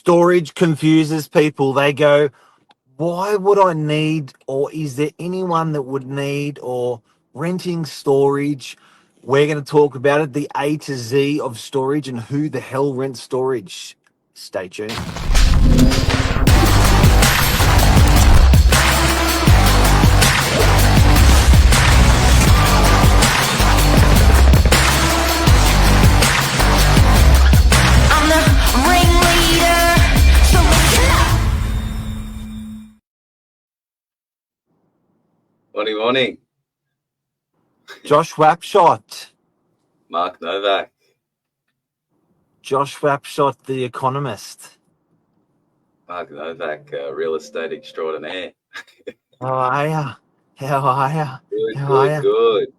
Storage confuses people. They go, why would I need, or is there anyone that would need, or renting storage? We're going to talk about it, the A to Z of storage and who the hell rents storage. Stay tuned. I'm the ringleader, so listen up. Morning. Josh Wapshot. Mark Novak. Josh Wapshot, the economist. Mark Novak, real estate extraordinaire. How are ya? How are ya? Good.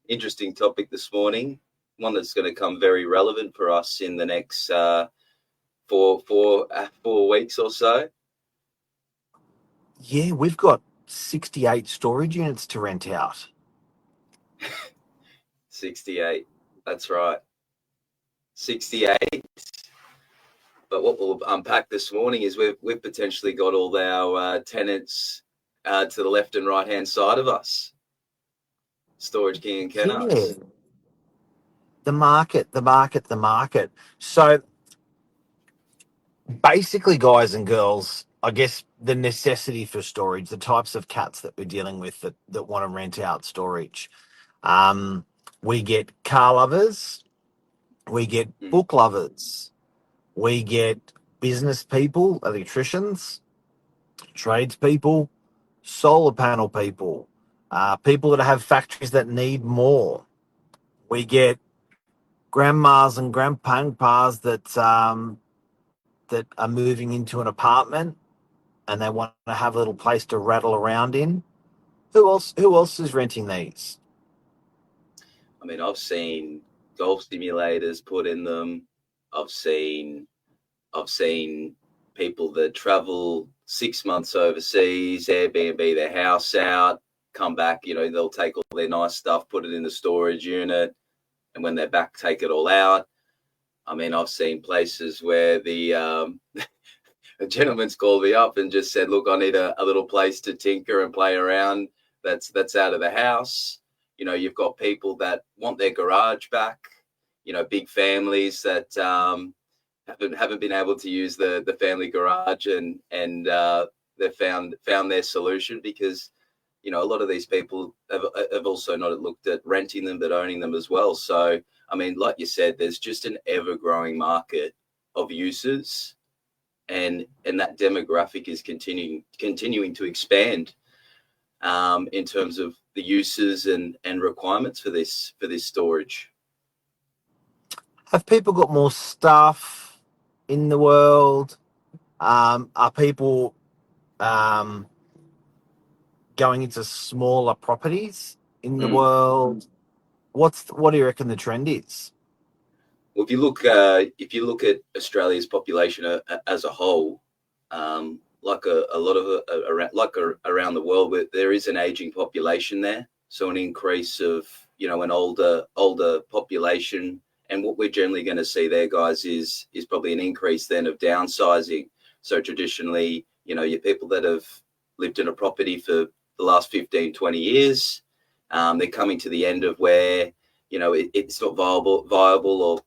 Interesting topic this morning. One that's going to come very relevant for us in the next 4 weeks or so. Yeah, we've got 68 storage units to rent out. 68. That's right. 68. But what we'll unpack this morning is we've potentially got all our tenants to the left and right hand side of us. Storage King and Kennards. Yeah. The market. So basically, guys and girls, I guess the necessity for storage, the types of cats that we're dealing with that want to rent out storage. We get car lovers, we get book lovers, we get business people, electricians, tradespeople, solar panel people, people that have factories that need more. We get grandmas and grandpas that are moving into an apartment and they want to have a little place to rattle around in. Who else is renting these? I mean, I've seen golf simulators put in them. I've seen people that travel 6 months overseas, Airbnb their house out, come back, they'll take all their nice stuff, put it in the storage unit, and when they're back, take it all out. I mean, I've seen places where the a gentleman's called me up and just said, look, I need a little place to tinker and play around that's out of the house. You've got people that want their garage back, big families that haven't been able to use the family garage and they've found their solution because, a lot of these people have also not looked at renting them, but owning them as well. So, I mean, like you said, there's just an ever-growing market of uses, and that demographic is continuing to expand in terms of the uses and requirements for this storage. Have people got more stuff in the world? Are people going into smaller properties in the world? What do you reckon the trend is? Well, if you look at Australia's population as a whole, like a lot of around the world, there is an aging population there, so an increase of an older population, and what we're generally going to see there, guys, is probably an increase then of downsizing. So traditionally, your people that have lived in a property for the last 15, 20 years, they're coming to the end of where it's not viable or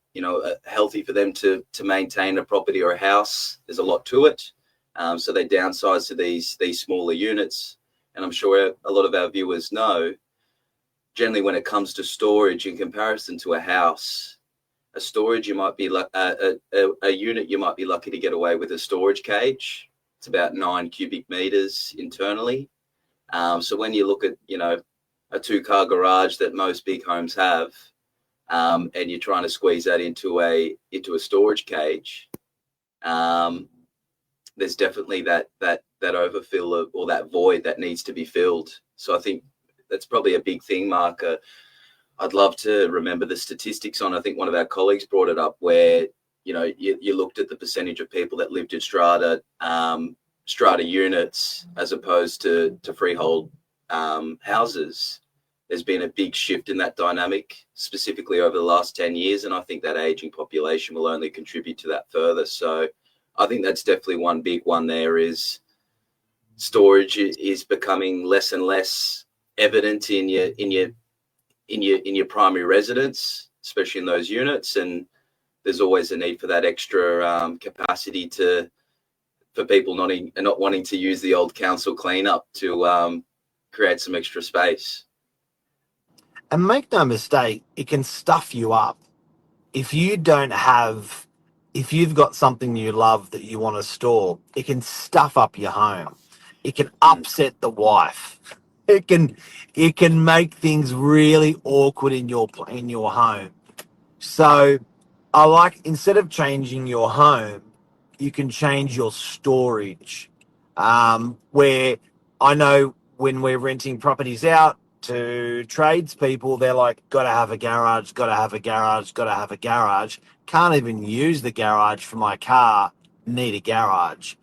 healthy for them to maintain a property or a house. There's a lot to it, so they downsize to these smaller units. And I'm sure a lot of our viewers know, generally when it comes to storage in comparison to a house, a storage you might be like a unit you might be lucky to get away with a storage cage. It's about 9 cubic meters internally. So when you look at a 2-car garage that most big homes have, and you're trying to squeeze that into a storage cage, there's definitely that overfill or that void that needs to be filled. So I think that's probably a big thing, Mark. I'd love to remember the statistics on. I think one of our colleagues brought it up where you looked at the percentage of people that lived in strata units as opposed to freehold houses, there's been a big shift in that dynamic, specifically over the last 10 years. And I think that aging population will only contribute to that further. So I think that's definitely one big one there is storage is becoming less and less evident in your primary residence, especially in those units. And there's always a need for that extra capacity for people not wanting to use the old council cleanup to create some extra space. And make no mistake, it can stuff you up. If you've got something you love that you want to store, it can stuff up your home. It can upset the wife. It can make things really awkward in your home. So I like, instead of changing your home, you can change your storage. Where I know when we're renting properties out to tradespeople, they're like, got to have a garage, got to have a garage, got to have a garage. Can't even use the garage for my car, need a garage.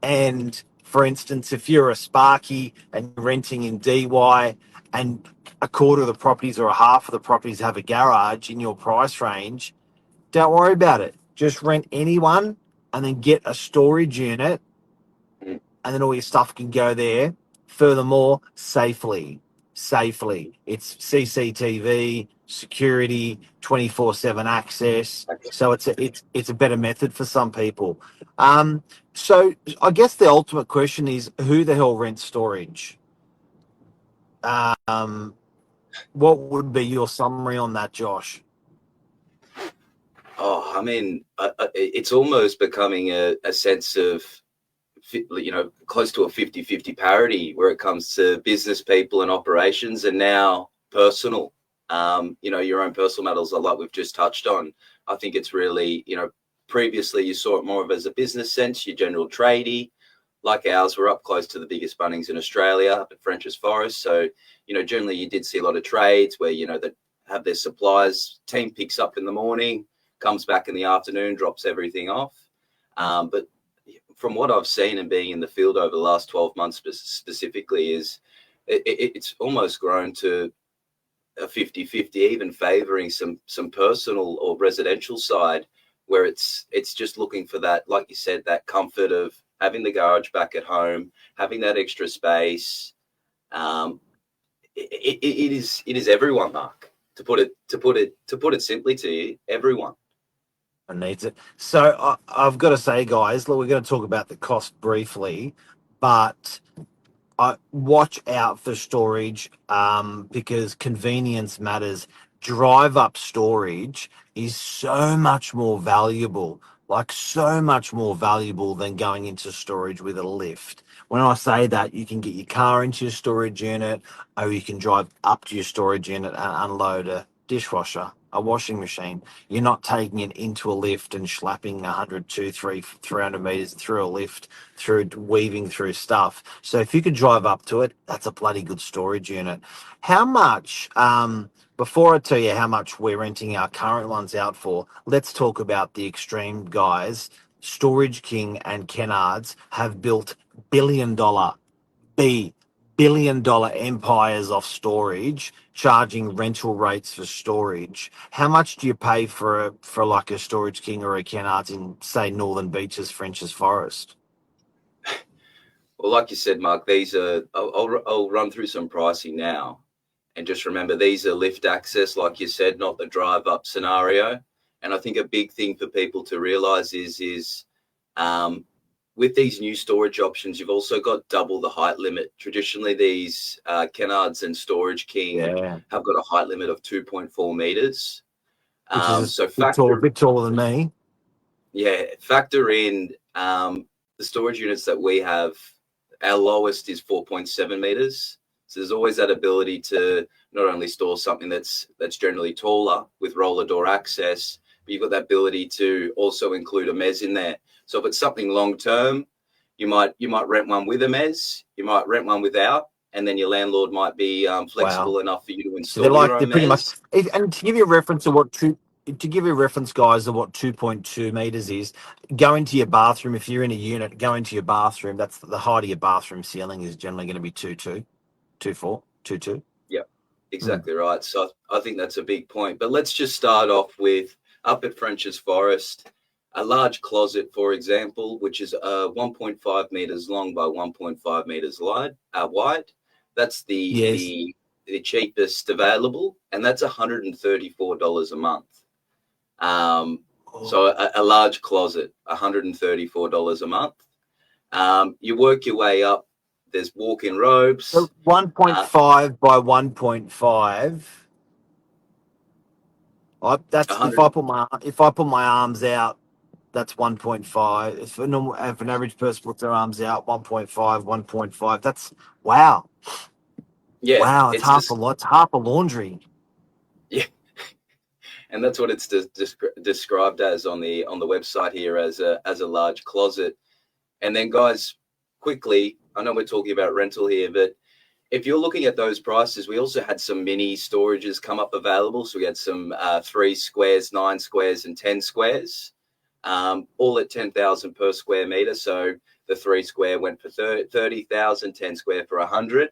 And for instance, if you're a Sparky and you're renting in DY and a quarter of the properties or a half of the properties have a garage in your price range, don't worry about it. Just rent anyone and then get a storage unit, and then all your stuff can go there. Furthermore, safely. It's CCTV, security, 24/7 access. So it's a better method for some people. So I guess the ultimate question is, who the hell rents storage? What would be your summary on that, Josh? Oh, I mean, it's almost becoming a sense of, close to a 50-50 parity where it comes to business people and operations, and now personal, your own personal matters, like we've just touched on. I think it's really, previously you saw it more of as a business sense, your general tradie, like ours. We're up close to the biggest Bunnings in Australia, up at French's Forest. So, generally you did see a lot of trades where, that have their supplies, team picks up in the morning, comes back in the afternoon, drops everything off. But from what I've seen and being in the field over the last 12 months specifically, is it's almost grown to a 50-50, even favouring some personal or residential side, where it's just looking for that, like you said, that comfort of having the garage back at home, having that extra space. It is everyone, Mark. To put it simply to you, everyone Needs it. So I've got to say, guys, look, we're going to talk about the cost briefly, but watch out for storage because convenience matters. Drive up storage is so much more valuable, than going into storage with a lift. When I say that, you can get your car into your storage unit, or you can drive up to your storage unit and unload a dishwasher, a washing machine. You're not taking it into a lift and slapping 100, 200, 300 meters through a lift, through weaving through stuff. So if you could drive up to it, that's a bloody good storage unit. How much, before I tell you how much we're renting our current ones out for, let's talk about the extreme guys. Storage King and Kennards have built billion-dollar empires off storage, charging rental rates for storage. How much do you pay for like a Storage King or a Kennards in, say, Northern Beaches, French's Forest? Well, like you said, Mark, these are, I'll run through some pricing now. And just remember, these are lift access, like you said, not the drive up scenario. And I think a big thing for people to realize is with these new storage options, you've also got double the height limit. Traditionally, these Kennards and Storage King have got a height limit of 2.4 meters. Which is so a bit taller than me. Yeah, factor in the storage units that we have. Our lowest is 4.7 meters. So there's always that ability to not only store something that's generally taller with roller door access, but you've got that ability to also include a mezz in there. So if it's something long term, you might rent one with a mezz, you might rent one without, and then your landlord might be flexible enough for you to install your own pretty mezz. much. And to give you a reference of guys, of what 2.2 meters is, go into your bathroom. If you're in a unit, go into your bathroom. That's the height of your bathroom ceiling is generally going to be 2.2, 2.4, 2.2. Yep. exactly right. So I think that's a big point. But let's just start off with up at French's Forest, a large closet, for example, which is 1.5 meters long by 1.5 meters wide. That's Yes. the cheapest available, and that's $134 a month. Um, Oh. so a large closet, $134 a month. You work your way up. There's walk-in So robes. 1.5 by 1.5. That's 100. if I put my arms out, that's 1.5. If an average person puts their arms out, 1.5, 1.5. That's wow. Yeah, Wow, it's it's half a just lot. It's half a laundry. yeah, and that's what it's described as on the website here as a large closet. And then, guys, quickly, I know we're talking about rental here, but if you're looking at those prices, we also had some mini storages come up available. So we had some 3 squares, 9 squares, and 10 squares, all at 10,000 per square meter. So the 3 square went for 30,000, 10 square for 100.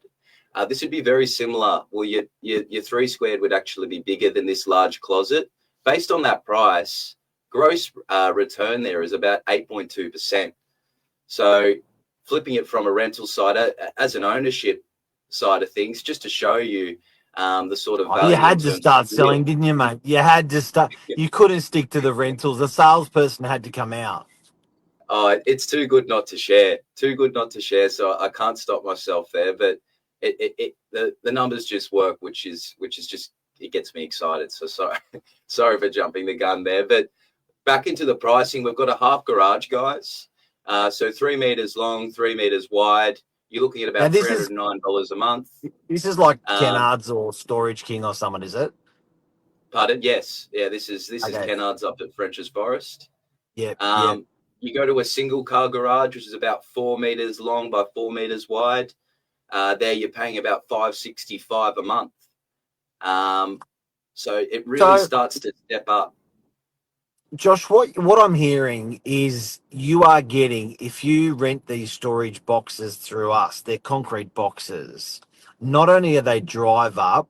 This would be very similar. Well, your 3 squared would actually be bigger than this large closet. Based on that price, gross return there is about 8.2%. So flipping it from a rental side as an ownership side of things, just to show you the sort of Oh, you value in had to terms of start yield. selling, didn't you, mate? You had to start. You couldn't stick to the rentals. The salesperson had to come out. Oh, it's too good not to share. Too good not to share. So I can't stop myself there. But the numbers just work, which is just, it gets me excited. So sorry for jumping the gun there. But back into the pricing, we've got a half garage, guys. So 3 meters long, 3 meters wide. You're looking at Now about $309 a month. this is like Um, Kennards or Storage King or someone, is it? Pardon? Yes. Yeah, this is Okay. Kennards up at French's Forest. Yep. Yep. Um, you go to a single car garage, which is about 4 meters long by 4 meters wide. There you're paying about $565 a month. So it really So, starts to step up. Josh, what I'm hearing is you are getting, if you rent these storage boxes through us, they're concrete boxes. Not only are they drive up,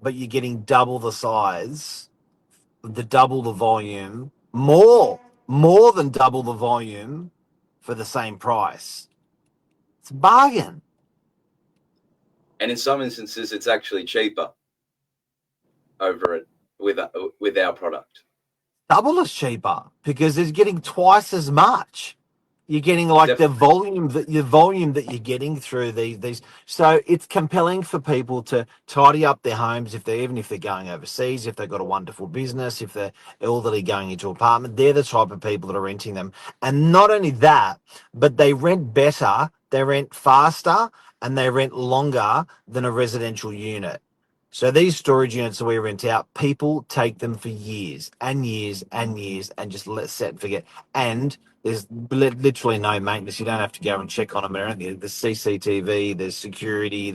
but you're getting double the size, double the volume, more than double the volume for the same price. It's a bargain. And in some instances, it's actually cheaper over it with our product. Double as cheaper because it's getting twice as much. You're getting like the Definitely. volume that you're getting through these. So it's compelling for people to tidy up their homes even if they're going overseas, if they've got a wonderful business, if they're elderly going into an apartment. They're the type of people that are renting them. And not only that, but they rent better, they rent faster, and they rent longer than a residential unit. So these storage units that we rent out, people take them for years and years and years and just let set and forget. And there's literally no maintenance. You don't have to go and check on them or anything. There's CCTV, there's security,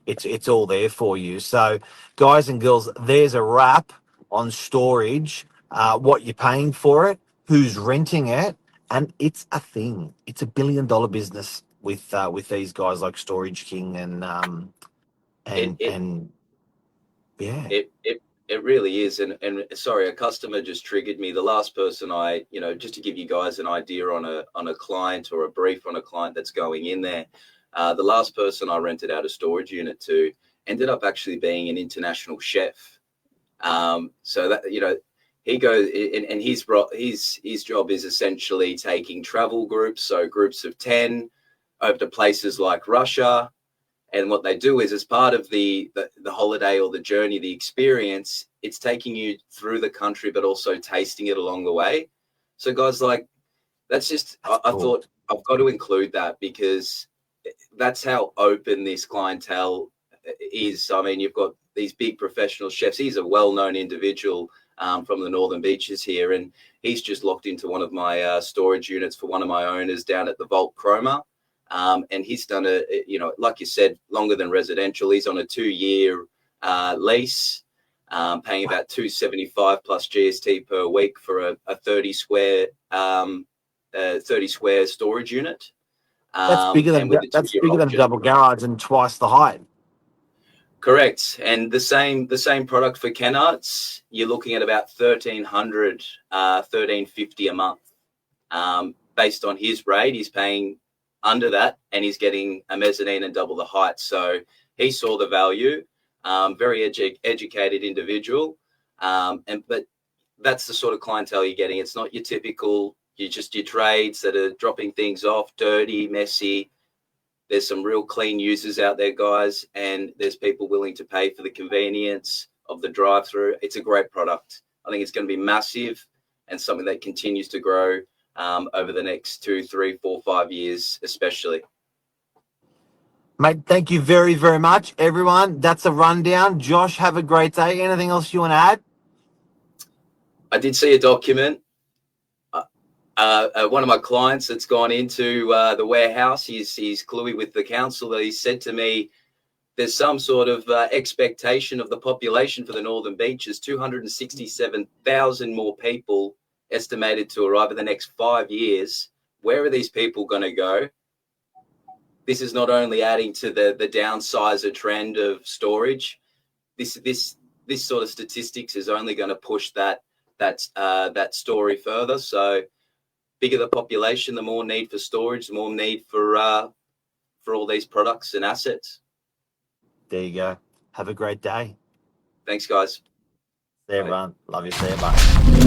it's all there for you. So, guys and girls, there's a wrap on storage. What you're paying for it, who's renting it, and it's a thing. It's $1 billion business with these guys like Storage King It and it and yeah. it it it really is. And sorry, a customer just triggered me. The last person just to give you guys an idea on a client or a brief on a client that's going in there. The last person I rented out a storage unit to ended up actually being an international chef. So that he goes and his job is essentially taking travel groups, so groups of 10 over to places like Russia. And what they do is, as part of the holiday or the journey, the experience, it's taking you through the country, but also tasting it along the way. So guys, like, that's just, That's I cool. thought I've got to include that because that's how open this clientele is. I mean, you've got these big professional chefs. He's a well-known individual from the Northern Beaches here, and he's just locked into one of my storage units for one of my owners down at the Vault Chroma. And he's done like you said, longer than residential. He's on a 2-year lease, paying about $275 plus GST per week for a 30 square storage unit. That's bigger And than with the that's 2-year bigger than a option. double garage and twice the height. Correct, and the same product for Kennards, you're looking at about 1,300, 1,350 a month. Based on his rate, he's paying under that, and he's getting a mezzanine and double the height. So he saw the value. Very educated individual, but that's the sort of clientele you're getting. It's not your typical, your trades that are dropping things off, dirty, messy. There's some real clean users out there, guys, and there's people willing to pay for the convenience of the drive-through. It's a great product. I think it's going to be massive and something that continues to grow over the next 2, 3, 4, 5 years, especially. Mate, thank you very, very much, everyone. That's a rundown. Josh, have a great day. Anything else you want to add? I did see a document. One of my clients that's gone into the warehouse, he's cluey with the council. He said to me, there's some sort of expectation of the population for the Northern Beaches, 267,000 more people estimated to arrive in the next 5 years. Where are these people going to go? This is not only adding to the downsizer trend of storage. This sort of statistics is only going to push that story further. So, bigger the population, the more need for storage, the more need for all these products and assets. There you go. Have a great day. Thanks, guys. See you, everyone. Love you. See you. Bye.